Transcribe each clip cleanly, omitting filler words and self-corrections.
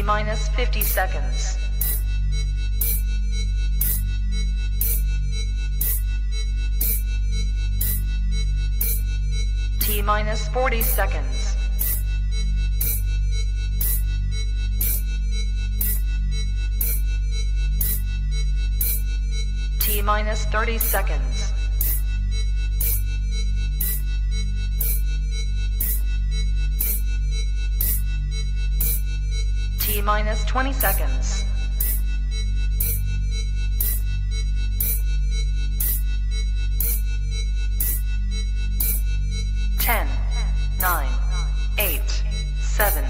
T minus 50 seconds. T minus 40 seconds. T minus 30 seconds. T minus 20 seconds. Ten, 9, 8, 7,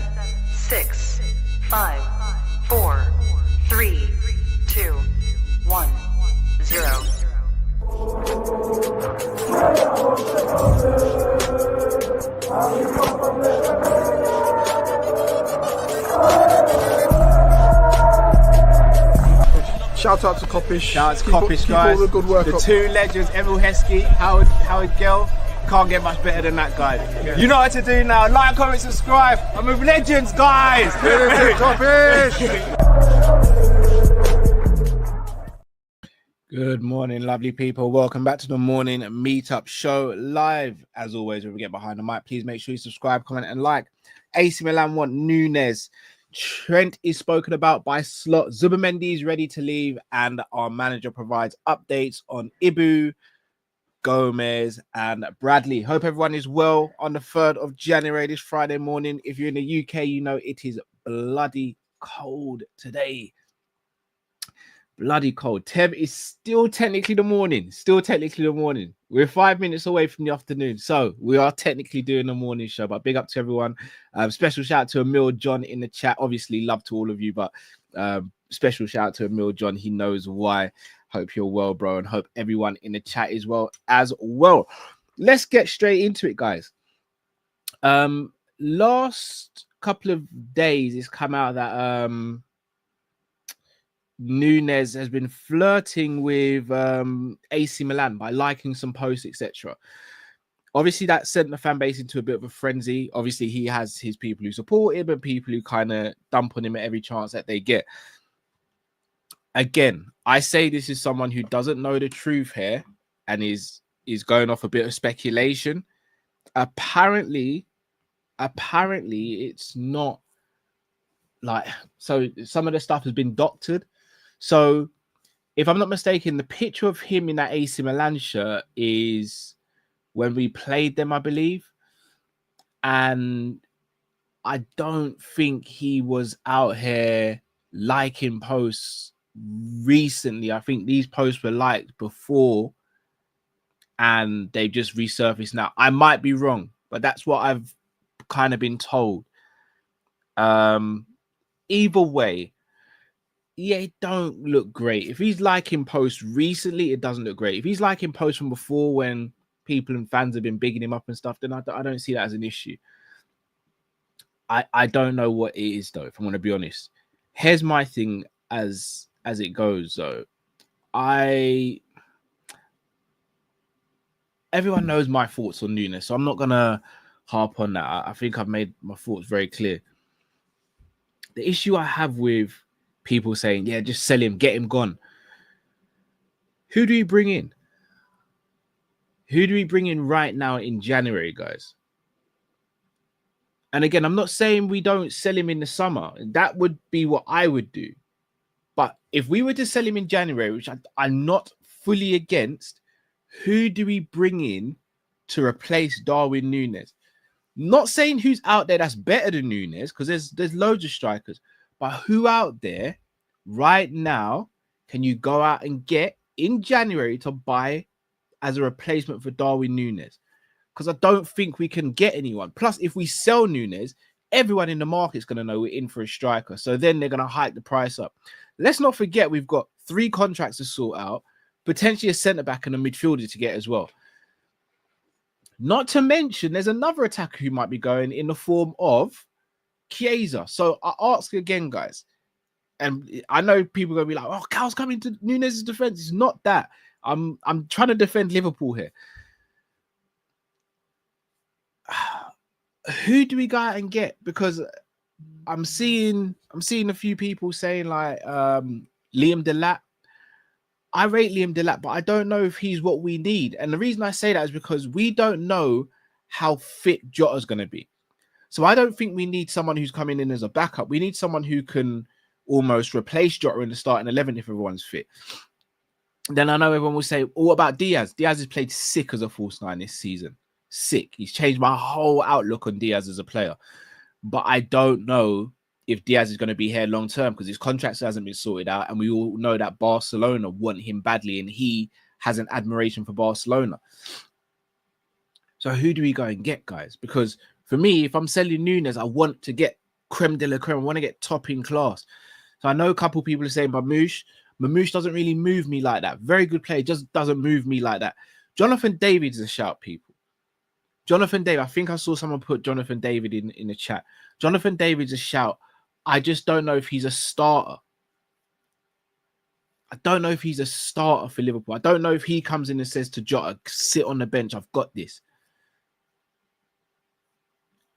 6, 5, 4, 3, 2, 1, 0. Shout out to Kopish. Shout out to Kopish, guys. Keep all the good work the up. two legends, Emil Heskey, Howard Gill. Can't get much better than that, guys. Yeah. You know what to do now. Like, comment, subscribe. I'm with legends, guys. Kopish. Good morning, lovely people. Welcome back to the morning meetup show live. As always, when we get behind the mic, please make sure you subscribe, comment, and like. AC Milan want Nunez. Trent is spoken about by Slot. Zubimendi is ready to leave, and our manager provides updates on Ibu, Gomez, and Bradley. Hope everyone is well on the 3rd of January, this Friday morning. If you're in the UK, you know it is bloody cold today. Bloody cold. Tev is still technically the morning. We're 5 minutes away from the afternoon, so we are technically doing the morning show. But big up to everyone. Special shout out to Emil John in the chat. Obviously, love to all of you, but special shout out to Emil John. He knows why. Hope you're well, bro, and hope everyone in the chat is well as well. Let's get straight into it, guys. Last couple of days, it's come out that Nunez has been flirting with AC Milan by liking some posts, etc. Obviously, that sent the fan base into a bit of a frenzy. Obviously, he has his people who support him and people who kind of dump on him at every chance that they get. Again, I say this is someone who doesn't know the truth here and is going off a bit of speculation. Apparently, it's not like, so some of the stuff has been doctored. So, if I'm not mistaken, the picture of him in that AC Milan shirt is when we played them, I believe. And I don't think he was out here liking posts recently. I think these posts were liked before and they've just resurfaced now. I might be wrong, but that's what I've kind of been told. Either way, yeah, it don't look great. If he's liking posts recently, it doesn't look great. If he's liking posts from before when people and fans have been bigging him up and stuff, then I don't see that as an issue. I don't know what it is, though, if I'm going to be honest. Here's my thing as it goes, though. Everyone knows my thoughts on Nunez, so I'm not going to harp on that. I think I've made my thoughts very clear. The issue I have with people saying, yeah, just sell him, get him gone. Who do we bring in? Who do we bring in right now in January, guys? And again, I'm not saying we don't sell him in the summer. That would be what I would do. But if we were to sell him in January, which I'm not fully against, who do we bring in to replace Darwin Nunez? Not saying who's out there that's better than Nunez, because there's loads of strikers. But who out there right now can you go out and get in January to buy as a replacement for Darwin Nunez? Because I don't think we can get anyone. Plus, if we sell Nunez, everyone in the market is going to know we're in for a striker. So then they're going to hike the price up. Let's not forget we've got 3 contracts to sort out, potentially a centre-back and a midfielder to get as well. Not to mention, there's another attacker who might be going in the form of Chiesa. So I ask again, guys, and I know people are going to be like, oh, Cal's coming to Nunez's defense. It's not that. I'm trying to defend Liverpool here. Who do we go out and get? Because I'm seeing a few people saying like Liam Delap. I rate Liam Delap, but I don't know if he's what we need. And the reason I say that is because we don't know how fit Jota's going to be. So I don't think we need someone who's coming in as a backup. We need someone who can almost replace Jota in the starting 11 if everyone's fit. Then I know everyone will say, what about Diaz? Diaz has played sick as a false nine this season. Sick. He's changed my whole outlook on Diaz as a player. But I don't know if Diaz is going to be here long term because his contract hasn't been sorted out. And we all know that Barcelona want him badly and he has an admiration for Barcelona. So who do we go and get, guys? Because for me, if I'm selling Nunez, I want to get creme de la creme. I want to get top in class. So I know a couple of people are saying Mamouche doesn't really move me like that. Very good player, just doesn't move me like that. Jonathan David's a shout, people. Jonathan David, I think I saw someone put Jonathan David in the chat. Jonathan David's a shout. I just don't know if he's a starter. I don't know if he's a starter for Liverpool. I don't know if he comes in and says to Jota, sit on the bench, I've got this.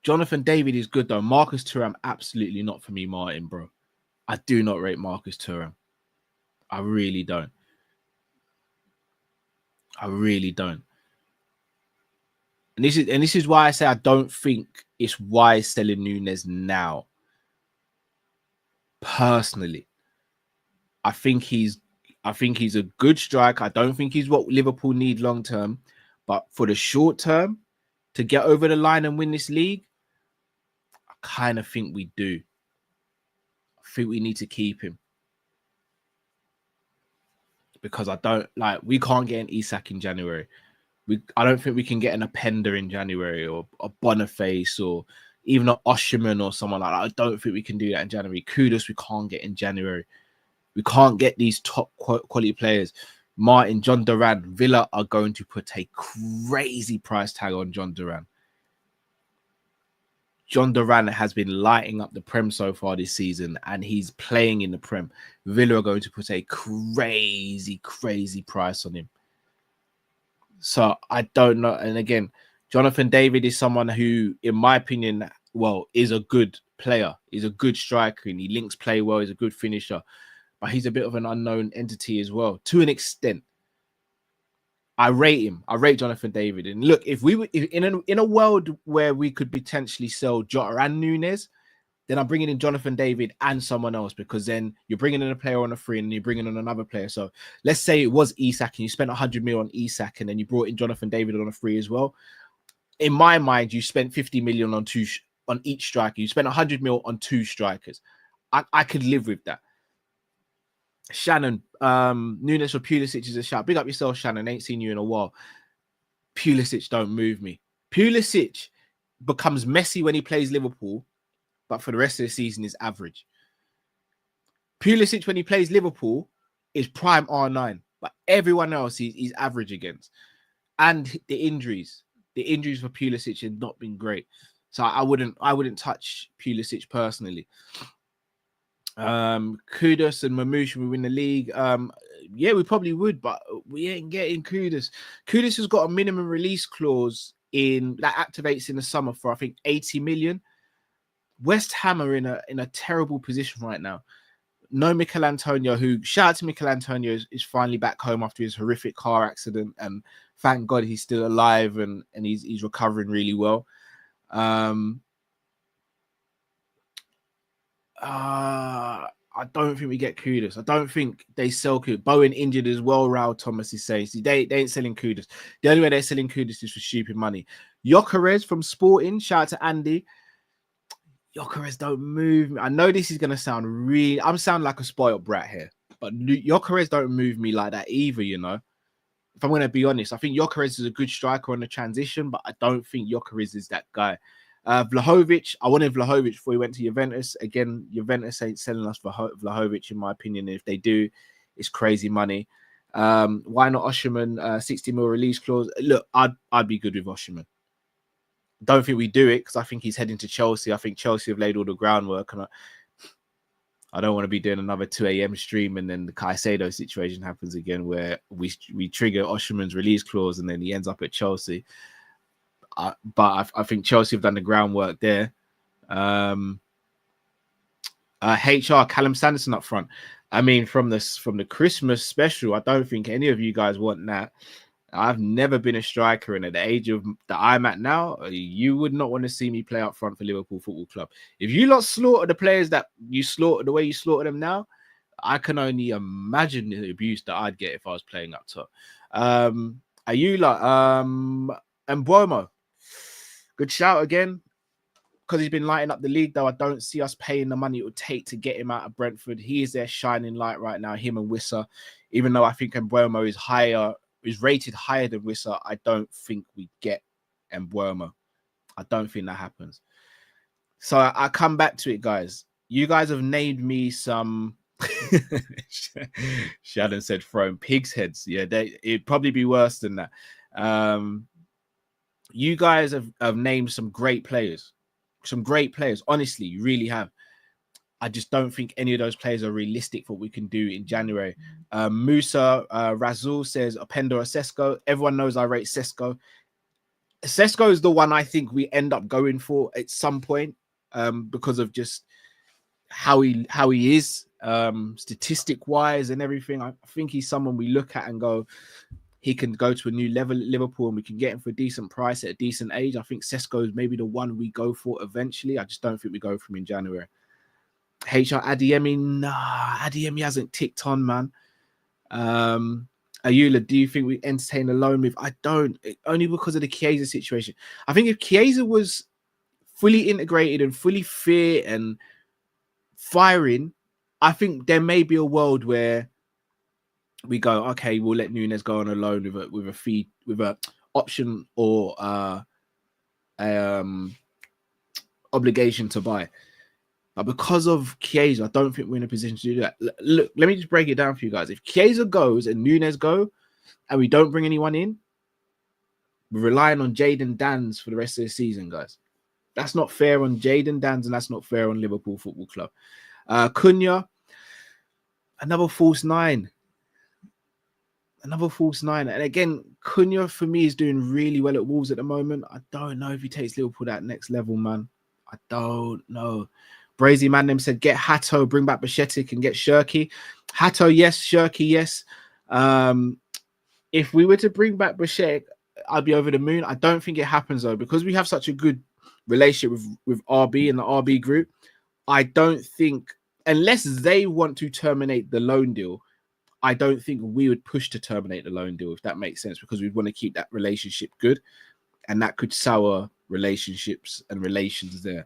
Jonathan David is good, though. Marcus Thuram, absolutely not for me, Martin, bro. I do not rate Marcus Thuram. I really don't. I really don't. And this is why I say I don't think it's wise selling Nunez now. Personally, I think he's a good striker. I don't think he's what Liverpool need long term, but for the short term, to get over the line and win this league, I kind of think we do. I think we need to keep him. Because we can't get an Isak in January. I don't think we can get an Openda in January or a Boniface or even an Osherman or someone like that. I don't think we can do that in January. Kudus, we can't get in January. We can't get these top quality players. Martin, John Duran, Villa are going to put a crazy price tag on John Duran. John Duran has been lighting up the Prem so far this season, and he's playing in the Prem. Villa are going to put a crazy, crazy price on him. So I don't know. And again, Jonathan David is someone who, in my opinion, is a good player. He's a good striker and he links play well. He's a good finisher. But he's a bit of an unknown entity as well, to an extent. I rate him. I rate Jonathan David. And look, if we were in a world where we could potentially sell Jota and Nunez, then I'm bringing in Jonathan David and someone else, because then you're bringing in a player on a free and you're bringing in another player. So let's say it was Isak and you spent 100 million on Isak and then you brought in Jonathan David on a free as well. In my mind, you spent 50 million on each striker. You spent 100 million on two strikers. I could live with that. Shannon, Nunez for Pulisic is a shout. Big up yourself, Shannon. Ain't seen you in a while. Pulisic don't move me. Pulisic becomes messy when he plays Liverpool, but for the rest of the season is average. Pulisic, when he plays Liverpool, is prime R9, but everyone else he's average against. And the injuries for Pulisic have not been great. So I wouldn't touch Pulisic personally. Kudus and Mamouche will win the league. Yeah, we probably would, but we ain't getting Kudus. Kudus has got a minimum release clause that activates in the summer for I think 80 million. West Ham are in a terrible position right now. No Mikel Antonio, who shout out to Mikel Antonio, is finally back home after his horrific car accident, and thank God he's still alive and he's recovering really well. I don't think we get Kudus. I don't think they sell Kudus. Bowen injured as well, Raul Thomas is saying. They ain't selling Kudus. The only way they're selling Kudus is for stupid money. Gyökeres from Sporting, shout out to Andy. Gyökeres don't move me. I know this is going to sound I'm sounding like a spoiled brat here, but Gyökeres don't move me like that either, you know. If I'm going to be honest, I think Gyökeres is a good striker on the transition, but I don't think Gyökeres is that guy. Vlahovic, I wanted Vlahovic before he went to Juventus. Again, Juventus ain't selling us for Vlahovic, in my opinion. And if they do, it's crazy money. Why not Osherman? 60 mil release clause. Look, I'd be good with Osherman. Don't think we do it because I think he's heading to Chelsea. I think Chelsea have laid all the groundwork, and I don't want to be doing another 2 a.m. stream and then the Caicedo situation happens again where we trigger Osherman's release clause and then he ends up at Chelsea. But I think Chelsea have done the groundwork there. HR Callum Sanderson up front. I mean, from the Christmas special, I don't think any of you guys want that. I've never been a striker, and at the age of that I'm at now, you would not want to see me play up front for Liverpool Football Club. If you lot slaughter the players that you slaughter the way you slaughter them now, I can only imagine the abuse that I'd get if I was playing up top. Are you like Mbuomo? Good shout again. Because he's been lighting up the league, though, I don't see us paying the money it would take to get him out of Brentford. He is their shining light right now, him and Wissa. Even though I think Mbuomo is rated higher than Wissa, I don't think we get Mbuomo. I don't think that happens. So I come back to it, guys. You guys have named me some... Shannon said throwing pigs' heads. Yeah, it'd probably be worse than that. You guys have named some great players. Some great players. Honestly, you really have. I just don't think any of those players are realistic for what we can do in January. Musa Razul says Openda or Sesko. Everyone knows I rate Sesko. Sesko is the one I think we end up going for at some point because of just how he is statistic wise and everything. I think he's someone we look at and go, he can go to a new level at Liverpool and we can get him for a decent price at a decent age. I think Sesko is maybe the one we go for eventually. I just don't think we go for him in January. HR Adiemi, nah, Adiemi hasn't ticked on, man. Ayula, do you think we entertain a loan move? I don't, only because of the Chiesa situation. I think if Chiesa was fully integrated and fully fit and firing, I think there may be a world where we go, okay, we'll let Nunez go on a loan with a fee, with a option or obligation to buy. But because of Chiesa, I don't think we're in a position to do that. Look, let me just break it down for you guys. If Chiesa goes and Nunez go, and we don't bring anyone in, we're relying on Jadon Danns for the rest of the season, guys. That's not fair on Jadon Danns, and that's not fair on Liverpool Football Club. Cunha, another false nine. Another false nine. And again, Cunha for me is doing really well at Wolves at the moment. I don't know if he takes Liverpool that next level, man. I don't know. Brazy Mandem said, get Hato, bring back Bashetic and get Shirky. Hato, yes. Shirky, yes. If we were to bring back Bashetic, I'd be over the moon. I don't think it happens, though, because we have such a good relationship with RB and the RB group. I don't think, unless they want to terminate the loan deal, I don't think we would push to terminate the loan deal, if that makes sense, because we'd want to keep that relationship good, and that could sour relationships and relations there.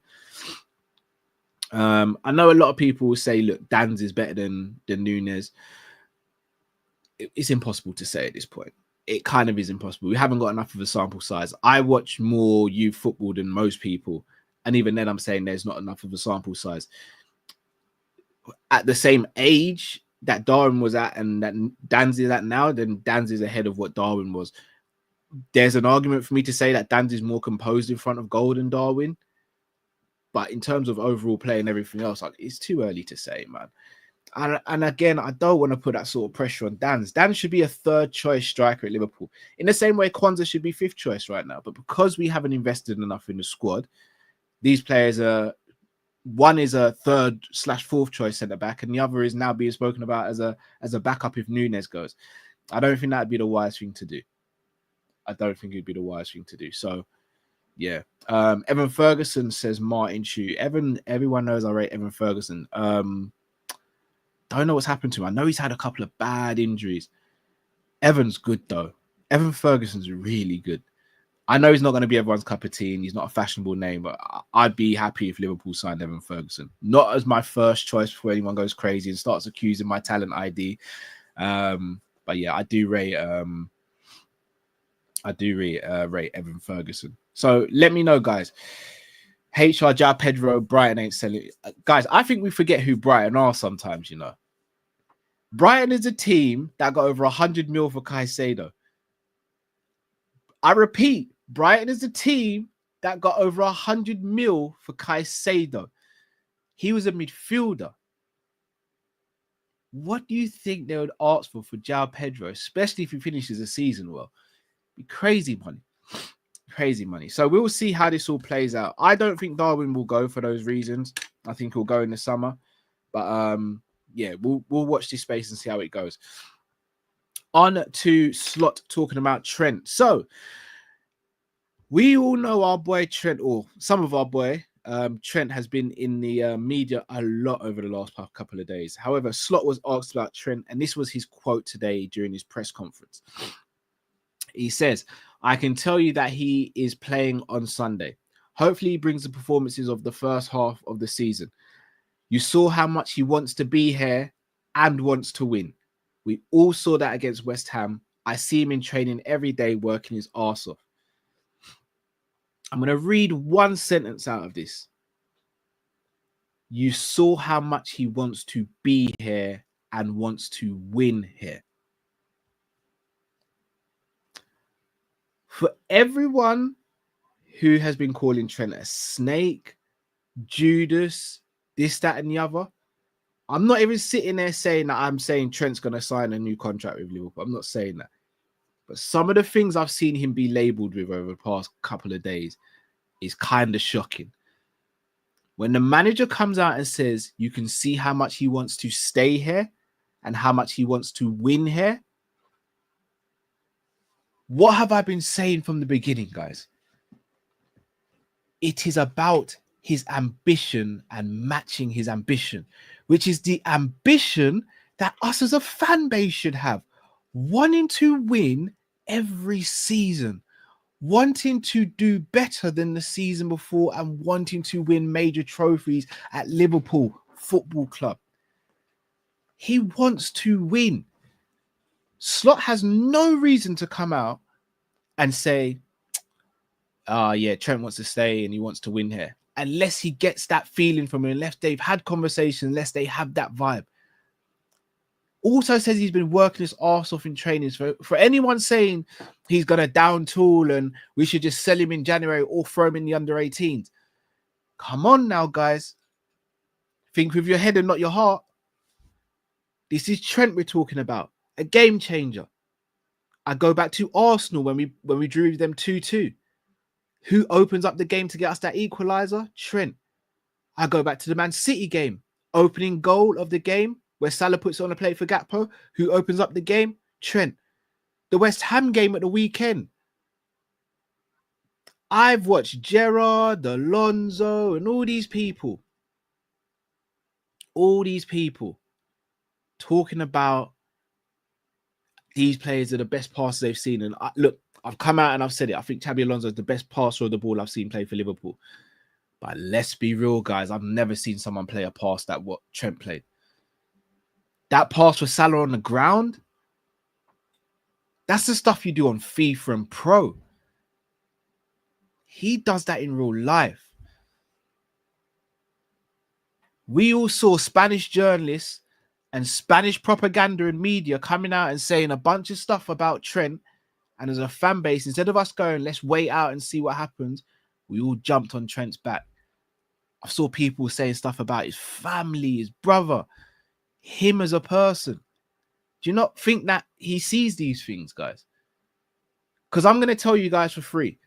I know a lot of people will say, look, Dan's is better than Nunez. It's impossible to say at this point. It kind of is impossible. We haven't got enough of a sample size. I watch more youth football than most people, and even then I'm saying there's not enough of a sample size. At the same age that Darwin was at and that Dan's is at now, then Dan's is ahead of what Darwin was. There's an argument for me to say that Dan's is more composed in front of goal than Darwin. But in terms of overall play and everything else, it's too early to say, man. And again, I don't want to put that sort of pressure on Dan's. Dan should be a third choice striker at Liverpool. In the same way, Kwanzaa should be fifth choice right now. But because we haven't invested enough in the squad, these players are... One is a third/fourth choice centre back, and the other is now being spoken about as a backup if Nunez goes. I don't think that'd be the wise thing to do. I don't think it'd be the wise thing to do. So, yeah. Evan Ferguson says Martin Chu. Everyone knows I rate Evan Ferguson. Don't know what's happened to him. I know he's had a couple of bad injuries. Evan's good though. Evan Ferguson's really good. I know he's not going to be everyone's cup of tea and he's not a fashionable name, but I'd be happy if Liverpool signed Evan Ferguson. Not as my first choice before anyone goes crazy and starts accusing my talent ID. But yeah, I do rate Evan Ferguson. So let me know, guys. HR Ja Pedro, Brighton ain't selling. Guys, I think we forget who Brighton are sometimes, you know. Brighton is a team that got over 100 mil for Caicedo. I repeat, Brighton is a team that got over 100 mil for Caicedo. He was a midfielder. What do you think they would ask for João Pedro, especially if he finishes the season well? Be crazy money. Crazy money. So we'll see how this all plays out. I don't think Darwin will go for those reasons. I think he'll go in the summer. But yeah, we'll watch this space and see how it goes. On to Slot talking about Trent. So we all know our boy Trent, or some of our boy Trent has been in the media a lot over the last couple of days. However, Slot was asked about Trent, and this was his quote today during his press conference. He says, "I can tell you that he is playing on Sunday. Hopefully he brings the performances of the first half of the season. You saw how much he wants to be here and wants to win. We all saw that against West Ham. I see him in training every day working his arse off." I'm going to read one sentence out of this. You saw how much he wants to be here and wants to win here. For everyone who has been calling Trent a snake, Judas, this, that, and the other, I'm not even sitting there saying that I'm saying Trent's going to sign a new contract with Liverpool. I'm not saying that. But some of the things I've seen him be labelled with over the past couple of days is kind of shocking. When the manager comes out and says you can see how much he wants to stay here and how much he wants to win here, what have I been saying from the beginning, guys? It is about his ambition and matching his ambition, which is the ambition that us as a fan base should have, wanting to win every season, wanting to do better than the season before, and wanting to win major trophies at Liverpool Football Club. He wants to win. Slot has no reason to come out and say, yeah, Trent wants to stay and he wants to win here, unless he gets that feeling from him, unless they've had conversations, unless they have that vibe. Also says he's been working his arse off in trainings. For anyone saying he's going to down tool and we should just sell him in January or throw him in the under-18s. Come on now, guys. Think with your head and not your heart. This is Trent we're talking about. A game changer. I go back to Arsenal when we drew them 2-2. Who opens up the game to get us that equaliser? Trent. I go back to the Man City game. Opening goal of the game, where Salah puts it on a plate for Gakpo. Who opens up the game? Trent. The West Ham game at the weekend. I've watched Gerrard, Alonso, and all these people talking about these players are the best passers they've seen. And look, I've come out and I've said it. I think Xabi Alonso is the best passer of the ball I've seen play for Liverpool. But let's be real, guys. I've never seen someone play a pass that what Trent played. That pass for Salah on the ground, that's the stuff you do on FIFA and Pro. He does that in real life. We all saw Spanish journalists and Spanish propaganda and media coming out and saying a bunch of stuff about Trent. And as a fan base, instead of us going, let's wait out and see what happens, we all jumped on Trent's back. I saw people saying stuff about his family, his brother, him as a person. Do you not think that he sees these things, guys? Because I'm going to tell you guys for free.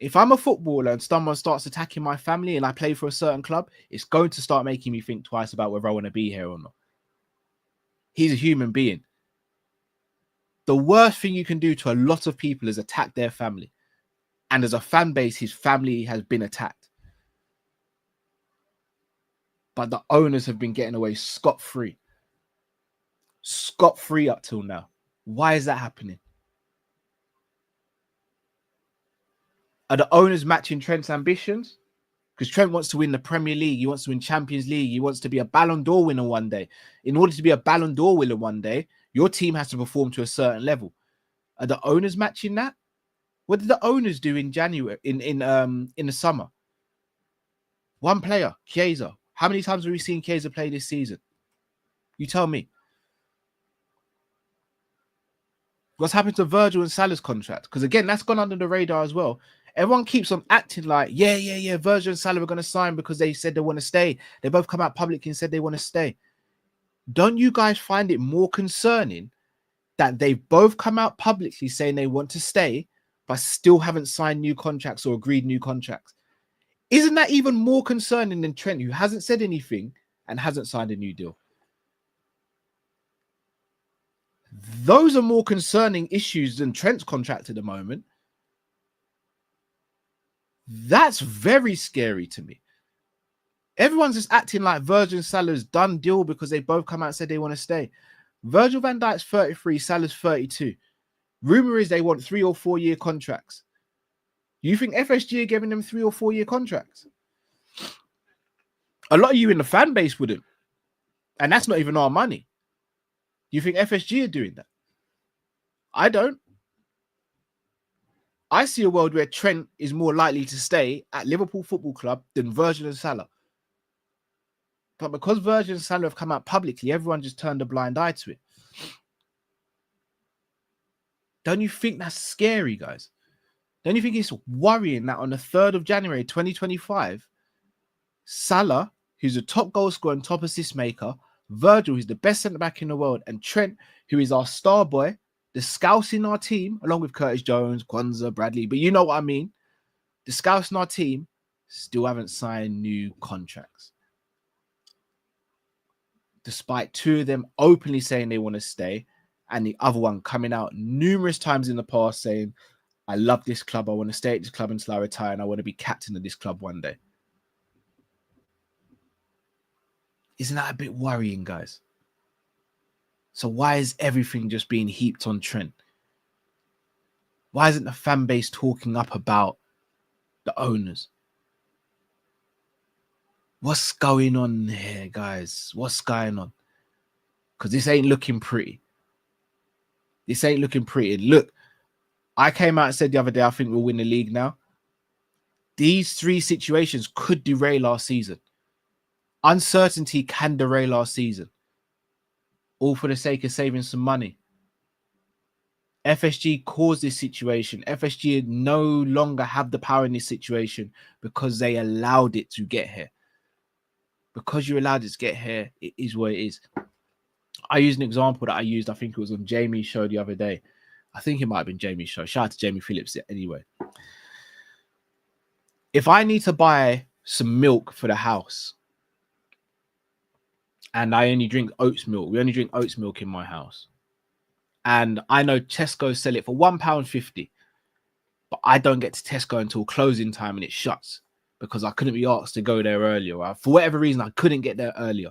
If I'm a footballer and someone starts attacking my family and I play for a certain club, it's going to start making me think twice about whether I want to be here or not. He's a human being. The worst thing you can do to a lot of people is attack their family. And as a fan base, his family has been attacked. But the owners have been getting away scot-free. Scot-free up till now. Why is that happening? Are the owners matching Trent's ambitions? Because Trent wants to win the Premier League. He wants to win Champions League. He wants to be a Ballon d'Or winner one day. In order to be a Ballon d'Or winner one day, your team has to perform to a certain level. Are the owners matching that? What did the owners do in January, in the summer? One player, Chiesa. How many times have we seen Chiesa play this season? You tell me. What's happened to Virgil and Salah's contract? Because again, that's gone under the radar as well. Everyone keeps on acting like, yeah, Virgil and Salah are going to sign because they said they want to stay. They both come out publicly and said they want to stay. Don't you guys find it more concerning that they've both come out publicly saying they want to stay, but still haven't signed new contracts or agreed new contracts? Isn't that even more concerning than Trent, who hasn't said anything and hasn't signed a new deal. Those are more concerning issues than Trent's contract at the moment. That's very scary to me. Everyone's just acting like Virgil Salah's done deal because they both come out and said they want to stay. Virgil van Dijk's 33, Salah's 32. Rumor is they want 3 or 4 year contracts. You think FSG are giving them 3 or 4 year contracts? A lot of you in the fan base wouldn't. And that's not even our money. You think FSG are doing that? I don't. I see a world where Trent is more likely to stay at Liverpool Football Club than Virgil and Salah. But because Virgil and Salah have come out publicly, everyone just turned a blind eye to it. Don't you think that's scary, guys? Don't you think it's worrying that on the 3rd of January 2025, Salah, who's a top goal scorer and top assist maker, Virgil, who's the best centre-back in the world, and Trent, who is our star boy, the scouts in our team, along with Curtis Jones, Kwanzaa, Bradley, but you know what I mean, the scouts in our team still haven't signed new contracts. Despite 2 of them openly saying they want to stay, and the other one coming out numerous times in the past saying, I love this club, I want to stay at this club until I retire, and I want to be captain of this club one day. Isn't that a bit worrying, guys? So why is everything just being heaped on Trent? Why isn't the fan base talking up about the owners? What's going on here, guys? What's going on? Because this ain't looking pretty. This ain't looking pretty. Look, I came out and said the other day, I think we'll win the league now. These 3 situations could derail our season. Uncertainty can derail our season. All for the sake of saving some money. FSG caused this situation. FSG no longer have the power in this situation because they allowed it to get here. Because you allowed it to get here, it is what it is. I used an example that I used, I think it was on Jamie's show the other day. I think it might have been Jamie's show. Shout out to Jamie Phillips anyway. If I need to buy some milk for the house, and I only drink oats milk. We only drink oats milk in my house. And I know Tesco sell it for £1.50. But I don't get to Tesco until closing time and it shuts because I couldn't be asked to go there earlier. Right? For whatever reason, I couldn't get there earlier.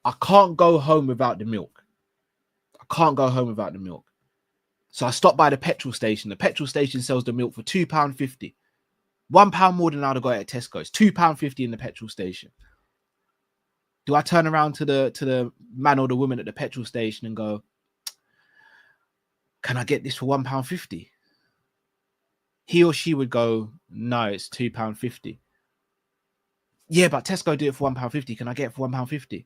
I can't go home without the milk. I can't go home without the milk. So I stopped by the petrol station. The petrol station sells the milk for £2.50. £1 more than I'd have got at Tesco. It's £2.50 in the petrol station. Do I turn around to the man or the woman at the petrol station and go, can I get this for £1.50? He or she would go, no, it's £2.50. Yeah, but Tesco do it for £1.50. Can I get it for £1.50?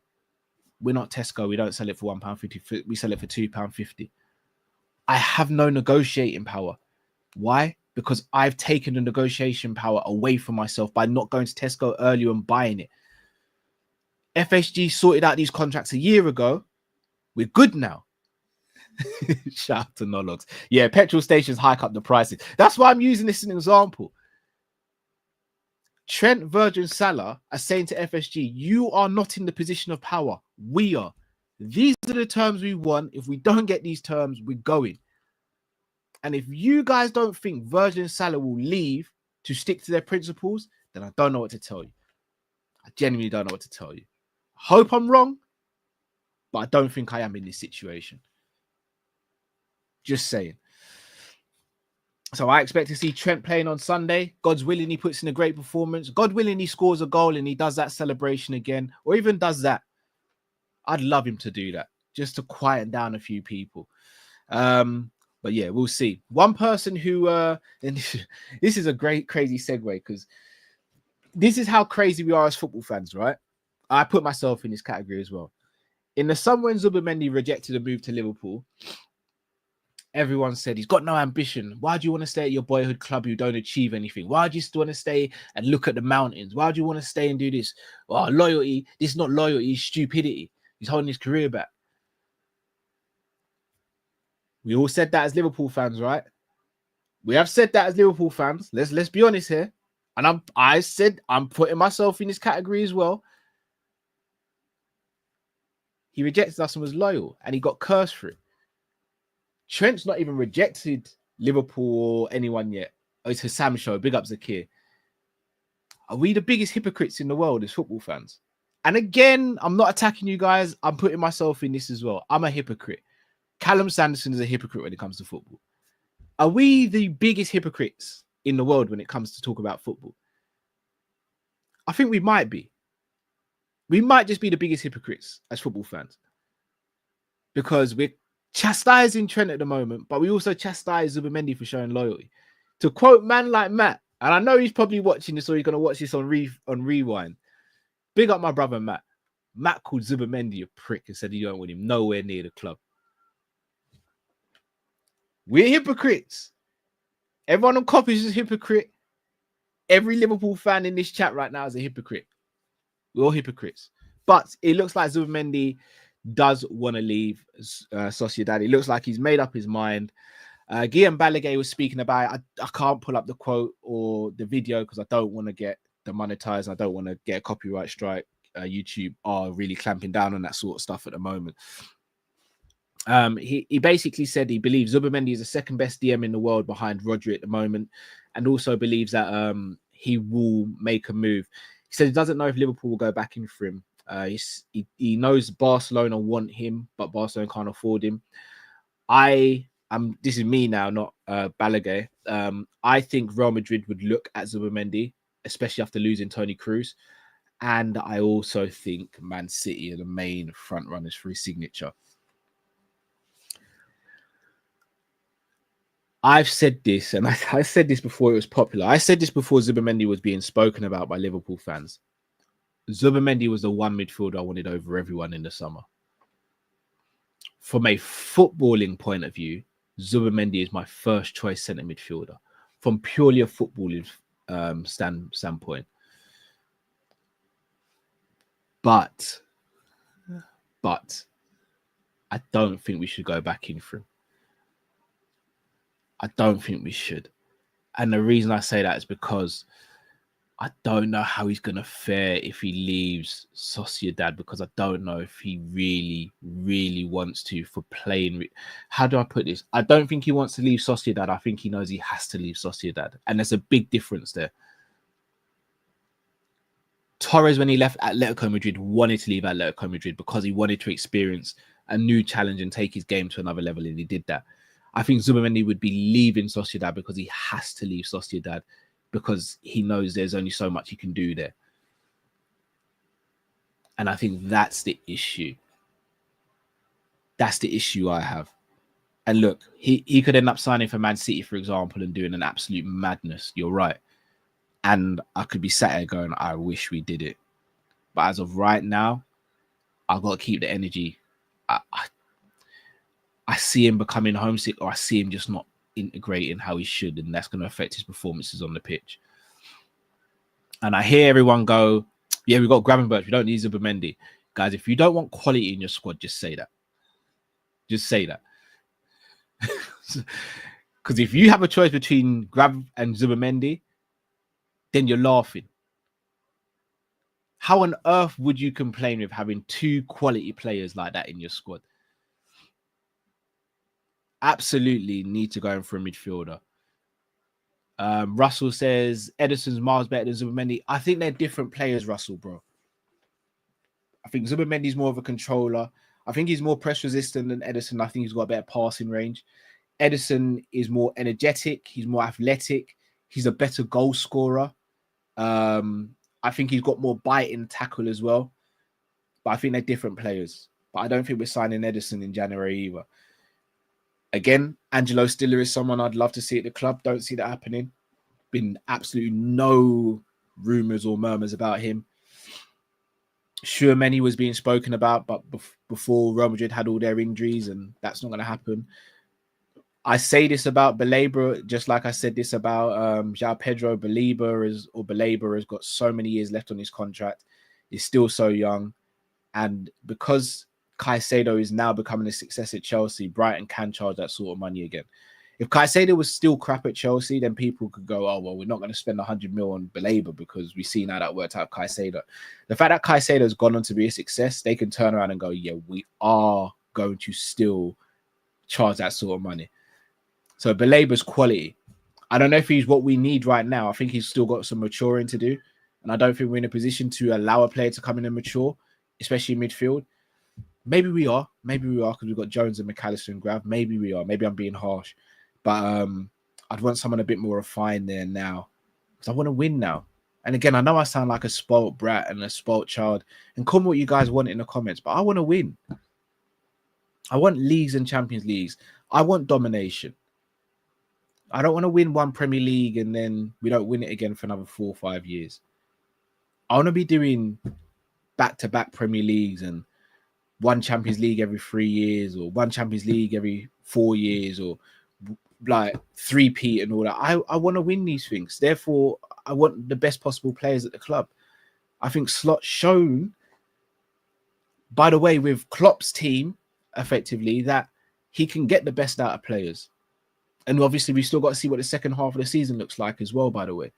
We're not Tesco. We don't sell it for £1.50. We sell it for £2.50. I have no negotiating power. Why? Because I've taken the negotiation power away from myself by not going to Tesco earlier and buying it. FSG sorted out these contracts a year ago. We're good now. Shout out to Nologs. Yeah, petrol stations hike up the prices. That's why I'm using this as an example. Trent, Virgil, Salah are saying to FSG, you are not in the position of power. We are. These are the terms we want. If we don't get these terms, we're going. And if you guys don't think Virgil and Salah will leave to stick to their principles, then I don't know what to tell you. I genuinely don't know what to tell you. Hope I'm wrong, but I don't think I am in this situation. Just saying. So I expect to see Trent playing on Sunday. God's willing, he puts in a great performance. God willing, he scores a goal and he does that celebration again, or even does that. I'd love him to do that, just to quiet down a few people. But yeah, we'll see. One person who, and this is a great, crazy segue, because this is how crazy we are as football fans, right? I put myself in this category as well. In the summer when Zubimendi rejected a move to Liverpool, everyone said he's got no ambition. Why do you want to stay at your boyhood club who don't achieve anything? Why do you still want to stay and look at the mountains? Why do you want to stay and do this? Oh, loyalty. This is not loyalty, it's stupidity. He's holding his career back. We all said that as Liverpool fans, right? We have said that as Liverpool fans. Let's be honest here. And I said I'm putting myself in this category as well. He rejected us and was loyal, and he got cursed for it. Trent's not even rejected Liverpool or anyone yet. Oh, it's Hassam show. Big up Zakir. Are we the biggest hypocrites in the world as football fans? And again, I'm not attacking you guys. I'm putting myself in this as well. I'm a hypocrite. Callum Sanderson is a hypocrite when it comes to football. Are we the biggest hypocrites in the world when it comes to talk about football? I think we might be. We might just be the biggest hypocrites as football fans because we're chastising Trent at the moment, but we also chastise Zubimendi for showing loyalty. To quote man like Matt, and I know he's probably watching this or he's going to watch this on Rewind. Big up my brother Matt. Matt called Zubimendi a prick and said he don't want him nowhere near the club. We're hypocrites. Everyone on Kopish is a hypocrite. Every Liverpool fan in this chat right now is a hypocrite. We're all hypocrites. But it looks like Zubimendi does want to leave Sociedad. It looks like he's made up his mind. Guillaume Balaguer was speaking about it. I can't pull up the quote or the video because I don't want to get demonetized. I don't want to get a copyright strike. YouTube are really clamping down on that sort of stuff at the moment. He basically said he believes Zubimendi is the second best DM in the world behind Rodri at the moment, and also believes that he will make a move. He said he doesn't know if Liverpool will go back in for him. He knows Barcelona want him, but Barcelona can't afford him. This is me now, not Balaguer. I think Real Madrid would look at Zubimendi, especially after losing Toni Kroos. And I also think Man City are the main front runners for his signature. I've said this, and I said this before it was popular. I said this before Zubimendi was being spoken about by Liverpool fans. Zubimendi was the one midfielder I wanted over everyone in the summer. From a footballing point of view, Zubimendi is my first choice centre midfielder. From purely a footballing standpoint. But I don't think we should go back in for him. I don't think we should. And the reason I say that is because I don't know how he's going to fare if he leaves Sociedad, because I don't know if he really, really wants to for playing. How do I put this? I don't think he wants to leave Sociedad. I think he knows he has to leave Sociedad. And there's a big difference there. Torres, when he left Atletico Madrid, wanted to leave Atletico Madrid because he wanted to experience a new challenge and take his game to another level, and he did that. I think Zubimendi would be leaving Sociedad because he has to leave Sociedad because he knows there's only so much he can do there. And I think that's the issue. That's the issue I have. And look, he could end up signing for Man City, for example, and doing an absolute madness. You're right. And I could be sat here going, I wish we did it. But as of right now, I've got to keep the energy. I see him becoming homesick, or I see him just not integrating how he should, and that's going to affect his performances on the pitch. And I hear everyone go, yeah, we've got Gravenberch, we don't need Zubimendi. Guys, if you don't want quality in your squad, just say that. Just say that. Because if you have a choice between Grav and Zubimendi, then you're laughing. How on earth would you complain with having two quality players like that in your squad? Absolutely need to go in for a midfielder. Russell says Ederson's miles better than Zubimendi. I think they're different players, Russell, bro. I think Zubimendi's more of a controller. I think he's more press resistant than Ederson. I think he's got a better passing range. Ederson is more energetic. He's more athletic. He's a better goal scorer. I think he's got more bite in tackle as well. But I think they're different players. But I don't think we're signing Ederson in January either. Again, Angelo Stiller is someone I'd love to see at the club. Don't see that happening. Been absolutely no rumours or murmurs about him. Zubimendi was being spoken about, but before Real Madrid had all their injuries, and that's not going to happen. I say this about Baleba, just like I said this about João Pedro. Baleba has got so many years left on his contract. He's still so young. And because Caicedo is now becoming a success at Chelsea, Brighton can charge that sort of money again. If Caicedo was still crap at Chelsea, then people could go, oh, well, we're not going to spend 100 mil on Baleba because we see now that worked out Caicedo. The fact that Caicedo has gone on to be a success, they can turn around and go, yeah, we are going to still charge that sort of money. So Baleba's quality. I don't know if he's what we need right now. I think he's still got some maturing to do. And I don't think we're in a position to allow a player to come in and mature, especially in midfield. Maybe we are because we've got Jones and McAllister and Grav. Maybe we are. Maybe I'm being harsh. But I'd want someone a bit more refined there now because I want to win now. And again, I know I sound like a spoilt brat and a spoilt child. And call me what you guys want in the comments, but I want to win. I want leagues and Champions Leagues. I want domination. I don't want to win one Premier League and then we don't win it again for another 4 or 5 years. I want to be doing back-to-back Premier Leagues and one Champions League every 3 years or one Champions League every 4 years or like 3-peat and all that. I want to win these things. Therefore, I want the best possible players at the club. I think Slot's shown, by the way, with Klopp's team, effectively, that he can get the best out of players. And obviously, we've still got to see what the second half of the season looks like as well, by the way.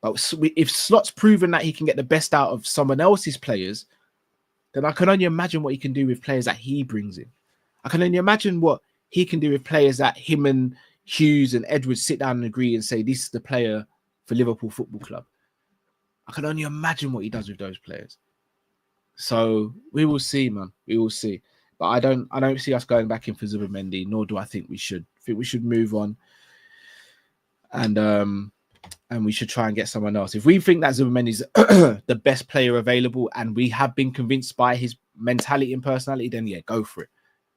But if Slot's proven that he can get the best out of someone else's players, then I can only imagine what he can do with players that he brings in. I can only imagine what he can do with players that him and Hughes and Edwards sit down and agree and say, this is the player for Liverpool Football Club. I can only imagine what he does with those players. So we will see, man. We will see. But I don't see us going back in for Zubimendi, nor do I think we should. I think we should move on. And we should try and get someone else. If we think that Zubimendi is the best player available and we have been convinced by his mentality and personality, then yeah, go for it.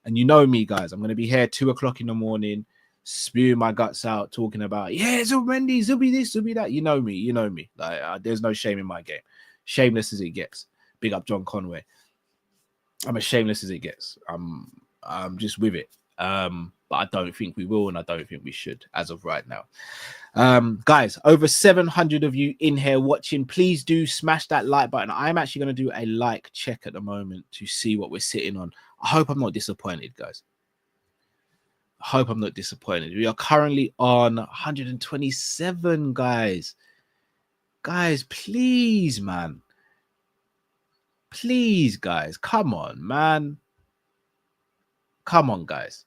And you know me, guys, I'm going to be here 2 o'clock in the morning, spewing my guts out, talking about, yeah, Zubimendi, Zubi this, Zubi that. You know me. Like, there's no shame in my game. Shameless as it gets. Big up John Conway. I'm as shameless as it gets. I'm just with it. But I don't think we will, and I don't think we should as of right now. Guys, over 700 of you in here watching. Please do smash that like button. I'm actually going to do a like check at the moment to see what we're sitting on. I hope I'm not disappointed, guys. I hope I'm not disappointed. We are currently on 127, guys. Guys, please, man. Please, guys. Come on, man. Come on, guys.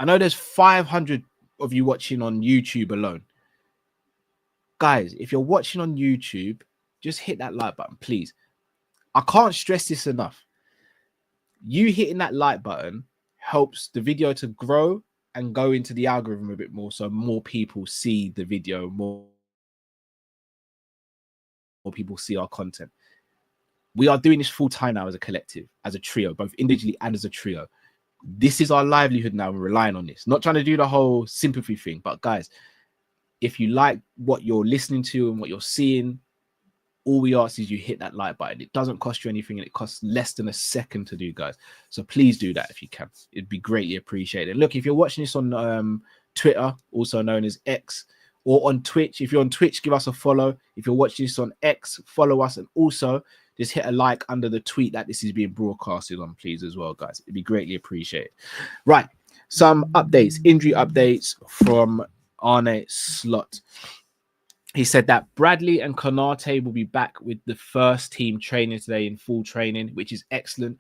I know there's 500 of you watching on YouTube alone. Guys, if you're watching on YouTube, just hit that like button, please. I can't stress this enough. You hitting that like button helps the video to grow and go into the algorithm a bit more, so more people see the video, more people see our content. We are doing this full time now as a collective, as a trio, both individually and as a trio. This is our livelihood now. We're relying on this. Not trying to do the whole sympathy thing, but guys, if you like what you're listening to and what you're seeing, all we ask is you hit that like button. It doesn't cost you anything, and it costs less than a second to do, guys. So please do that if you can. It'd be greatly appreciated. Look, if you're watching this on Twitter, also known as X, or on Twitch, if you're on Twitch, give us a follow. If you're watching this on X, follow us, and also just hit a like under the tweet that this is being broadcasted on, please, as well, guys. It'd be greatly appreciated. Right, some updates, injury updates from Arne Slot. He said that Bradley and Konate will be back with the first team training today in full training, which is excellent.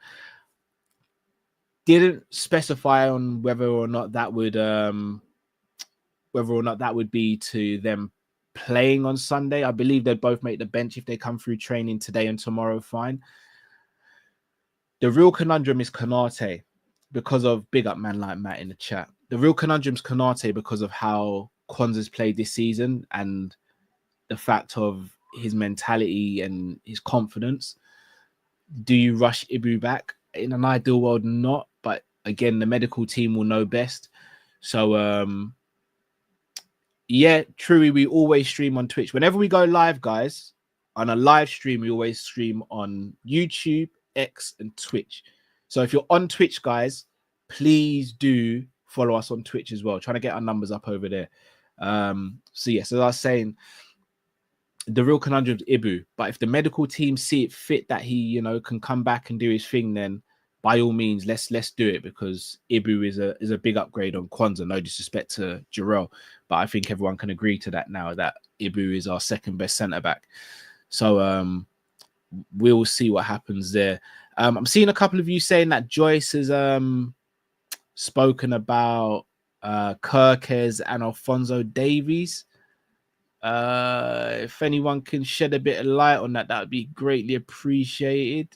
Didn't specify on whether or not that would be to them playing on Sunday. I believe they'd both make the bench if they come through training today and tomorrow. Fine. The real conundrum is Konate because of big up man like Matt in the chat. The real conundrum is Konate because of how Kwanzaa's played this season and the fact of his mentality and his confidence. Do you rush Ibu back? In an ideal world, not. But again, the medical team will know best. So, yeah, truly, we always stream on Twitch. Whenever we go live, guys, on a live stream, we always stream on YouTube, X, and Twitch. So if you're on Twitch, guys, please do follow us on Twitch as well. Trying to get our numbers up over there. So yes, as I was saying, the real conundrum is Ibu. But if the medical team see it fit that he, can come back and do his thing, then by all means, let's do it, because Ibu is a big upgrade on Kwanzaa. No disrespect to Jarrell, but I think everyone can agree to that now, that Ibu is our second best centre back. So we'll see what happens there. I'm seeing a couple of you saying that Joyce has spoken about Kirkes and Alphonso Davies. If anyone can shed a bit of light on that, that would be greatly appreciated.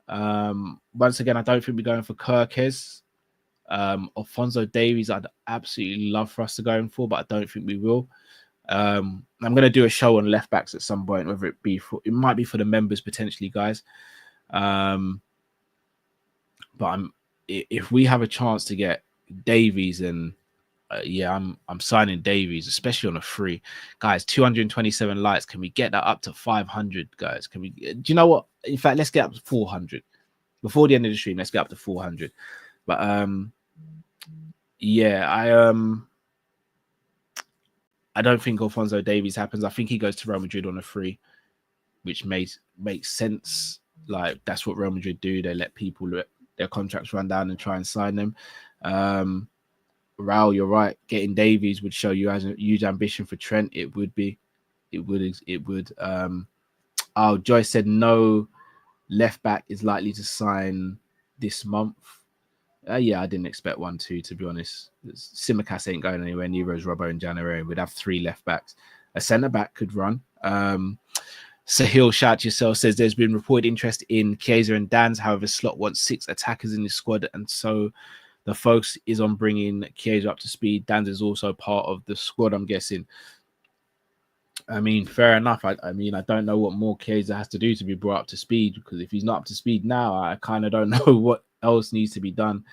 Once again, I don't think we're going for Kirkes. Alphonso Davies, I'd absolutely love for us to go in for, but I don't think we will. I'm going to do a show on left backs at some point, whether it be for, it might be for the members potentially, guys. But if we have a chance to get Davies, and yeah, I'm signing Davies, especially on a free, guys. 227 likes. Can we get that up to 500, guys? Can we? Do you know what? In fact, let's get up to 400 before the end of the stream. Let's get up to 400. But yeah, I don't think Alphonso Davies happens. I think he goes to Real Madrid on a free, which makes sense. Like, that's what Real Madrid do. They let people let their contracts run down and try and sign them. Raul, you're right. Getting Davies would show you as a huge ambition for Trent. It would be. It would. Oh, Joyce said no left back is likely to sign this month. Yeah, I didn't expect 1-2, to be honest. Simicast ain't going anywhere near as Robbo in January. We'd have 3 left backs. A centre back could run. Sahil Shout Yourself says there's been reported interest in Chiesa and Dan's. However, Slot wants 6 attackers in his squad, and so the focus is on bringing Chiesa up to speed. Dan's is also part of the squad, I'm guessing. I mean, fair enough. I mean, I don't know what more Chiesa has to do to be brought up to speed, because if he's not up to speed now, I kind of don't know what else needs to be done.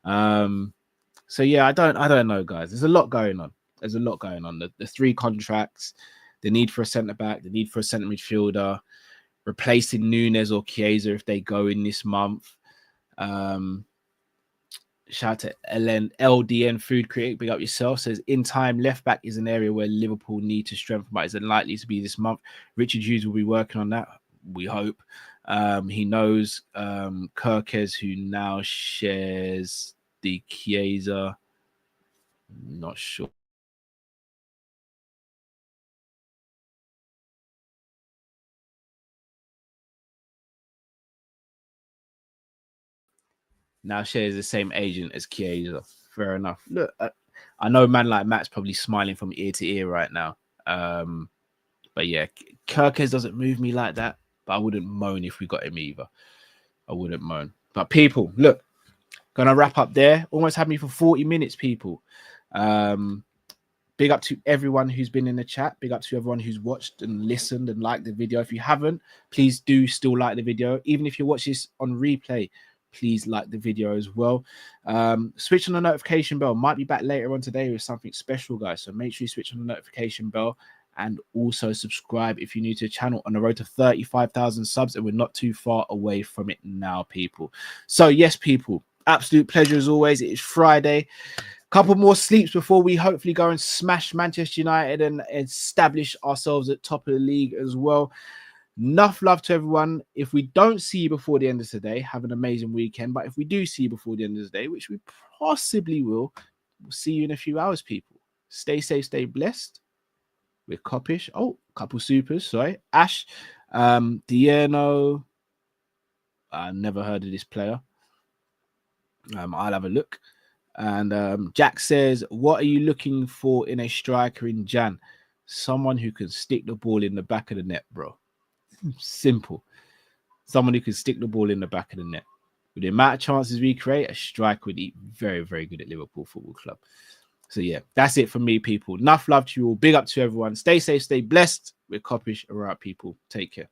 So yeah, I don't know, guys. There's a lot going on. There's a lot going on. The 3 contracts, the need for a centre back, the need for a centre midfielder, replacing Nunez or Chiesa if they go in this month. Shout out to LDN Food Critic, big up yourself, says in time left back is an area where Liverpool need to strengthen, but it's unlikely to be this month. Richard Hughes will be working on that, we hope. He knows Kirkes, who now shares the Chiesa. Not sure. Now shares the same agent as Chiesa. Fair enough. Look, I know man like Matt's probably smiling from ear to ear right now. But yeah, Kirkes doesn't move me like that. But I wouldn't moan if we got him either. I wouldn't moan. But people, look, gonna wrap up there. Almost had me for 40 minutes, people. Big up to everyone who's been in the chat. Big up to everyone who's watched and listened and liked the video. If you haven't, please do still like the video. Even if you watch this on replay, please like the video as well. Switch on the notification bell. Might be back later on today with something special, guys. So make sure you switch on the notification bell. And also subscribe if you're new to the channel, on the road to 35,000 subs, and we're not too far away from it now, people. So yes, people, absolute pleasure as always. It is Friday. Couple more sleeps before we hopefully go and smash Manchester United and establish ourselves at top of the league as well. Enough love to everyone. If we don't see you before the end of today, have an amazing weekend. But if we do see you before the end of the day, which we possibly will, we'll see you in a few hours, people. Stay safe, stay blessed. With Kopish. Oh, couple supers, sorry. Ash, Dieno. I never heard of this player. I'll have a look. And Jack says, what are you looking for in a striker in Jan? Someone who can stick the ball in the back of the net, bro. Simple. Someone who can stick the ball in the back of the net. With the amount of chances we create, a striker would be very, very good at Liverpool Football Club. So yeah, that's it from me, people. Enough love to you all. Big up to everyone. Stay safe, stay blessed. We're Kopish. All right, people. Take care.